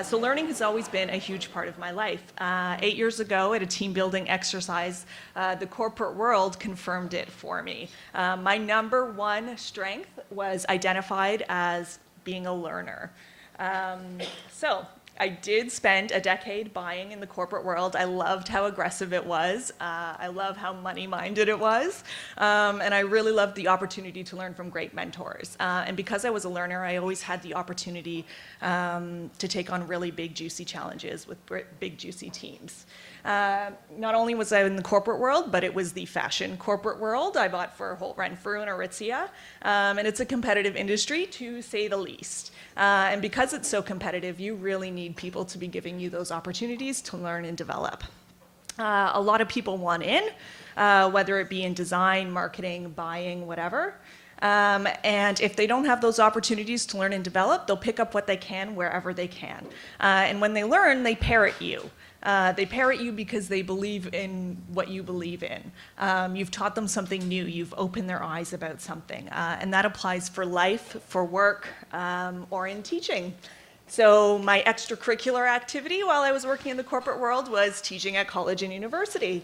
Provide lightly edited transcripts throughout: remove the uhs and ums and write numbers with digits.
So learning has always been a huge part of my life. 8 years ago at a team building exercise, the corporate world confirmed it for me. My number one strength was identified as being a learner. So I did spend a decade buying in the corporate world. I loved how aggressive it was. I love how money-minded it was. And I really loved the opportunity to learn from great mentors. And because I was a learner, I always had the opportunity to take on really big, juicy challenges with big, juicy teams. Not only was I in the corporate world, but it was the fashion corporate world. I bought for Holt Renfrew and Aritzia. And it's a competitive industry, to say the least. And because it's so competitive, you really need people to be giving you those opportunities to learn and develop. A lot of people want in, whether it be in design, marketing, buying, whatever. And if they don't have those opportunities to learn and develop, they'll pick up what they can wherever they can. And when they learn, they parrot you. They parrot you because they believe in what you believe in. You've taught them something new. You've opened their eyes about something. And that applies for life, for work, or in teaching. So my extracurricular activity while I was working in the corporate world was teaching at college and university.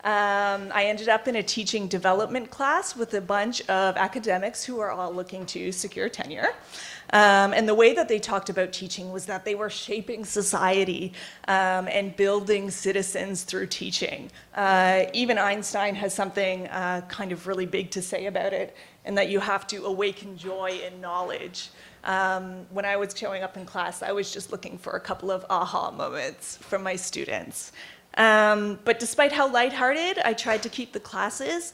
I ended up in a teaching development class with a bunch of academics who are all looking to secure tenure. And the way that they talked about teaching was that they were shaping society and building citizens through teaching. Even Einstein has something kind of really big to say about it, and that you have to awaken joy in knowledge. When I was showing up in class, I was just looking for a couple of aha moments from my students. But despite how lighthearted I tried to keep the classes,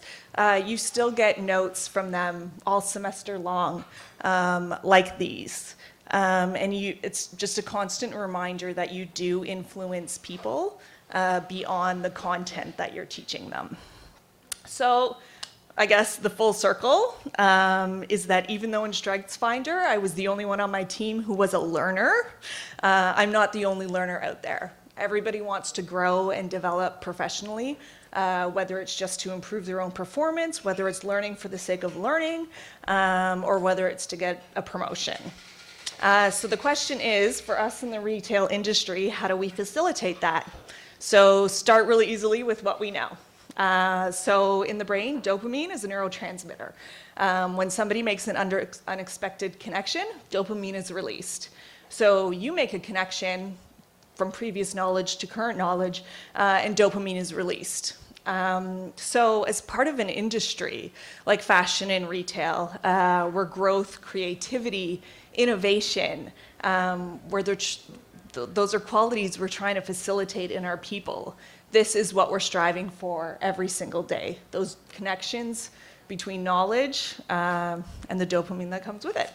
you still get notes from them all semester long, like these. And it's just a constant reminder that you do influence people beyond the content that you're teaching them. So I guess the full circle is that even though in StrengthsFinder I was the only one on my team who was a learner, I'm not the only learner out there. Everybody wants to grow and develop professionally, whether it's just to improve their own performance, whether it's learning for the sake of learning, or whether it's to get a promotion. So the question is, for us in the retail industry, how do we facilitate that? So start really easily with what we know. So in the brain, dopamine is a neurotransmitter. When somebody makes an unexpected connection, dopamine is released. So you make a connection from previous knowledge to current knowledge, and dopamine is released. So as part of an industry like fashion and retail, where growth, creativity, innovation, where those are qualities we're trying to facilitate in our people, this is what we're striving for every single day, those connections between knowledge and the dopamine that comes with it.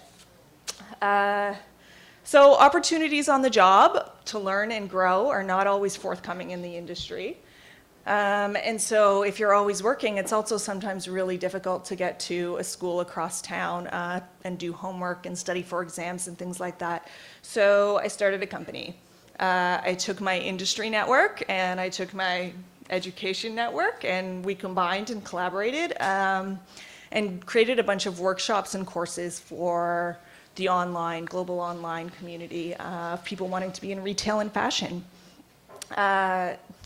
So opportunities on the job to learn and grow are not always forthcoming in the industry. And so if you're always working, it's also sometimes really difficult to get to a school across town and do homework and study for exams and things like that. So I started a company. I took my industry network and I took my education network, and we combined and collaborated and created a bunch of workshops and courses for the global online community of people wanting to be in retail and fashion.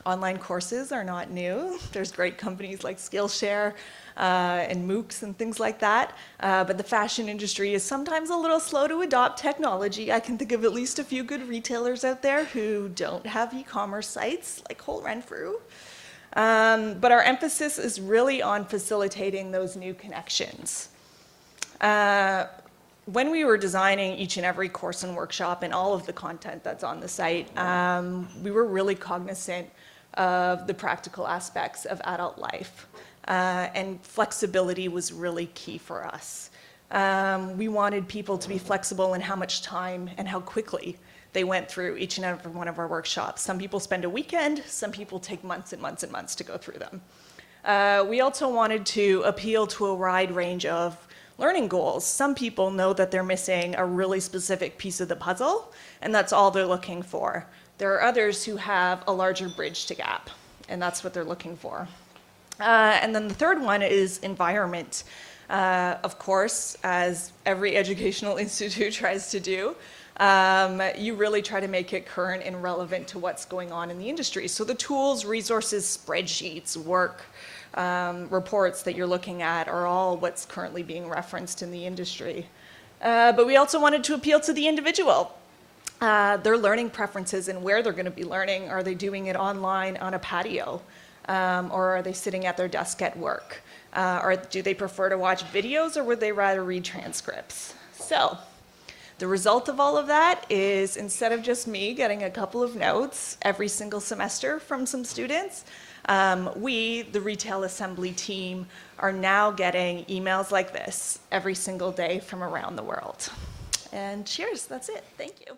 Online courses are not new. There's great companies like Skillshare and MOOCs and things like that. But the fashion industry is sometimes a little slow to adopt technology. I can think of at least a few good retailers out there who don't have e-commerce sites like Holt Renfrew. But our emphasis is really on facilitating those new connections. When we were designing each and every course and workshop and all of the content that's on the site, we were really cognizant of the practical aspects of adult life. And flexibility was really key for us. We wanted people to be flexible in how much time and how quickly they went through each and every one of our workshops. Some people spend a weekend, some people take months and months and months to go through them. We also wanted to appeal to a wide range of learning goals. Some people know that they're missing a really specific piece of the puzzle, and that's all they're looking for. There are others who have a larger bridge to gap, and that's what they're looking for. And then the third one is environment. Of course, as every educational institute tries to do, you really try to make it current and relevant to what's going on in the industry. So the tools, resources, spreadsheets, work, reports that you're looking at are all what's currently being referenced in the industry. But we also wanted to appeal to the individual. Their learning preferences and where they're going to be learning. Are they doing it online on a patio? Or are they sitting at their desk at work? Or do they prefer to watch videos, or would they rather read transcripts? So the result of all of that is, instead of just me getting a couple of notes every single semester from some students, we, the retail assembly team, are now getting emails like this every single day from around the world. And cheers, that's it. Thank you.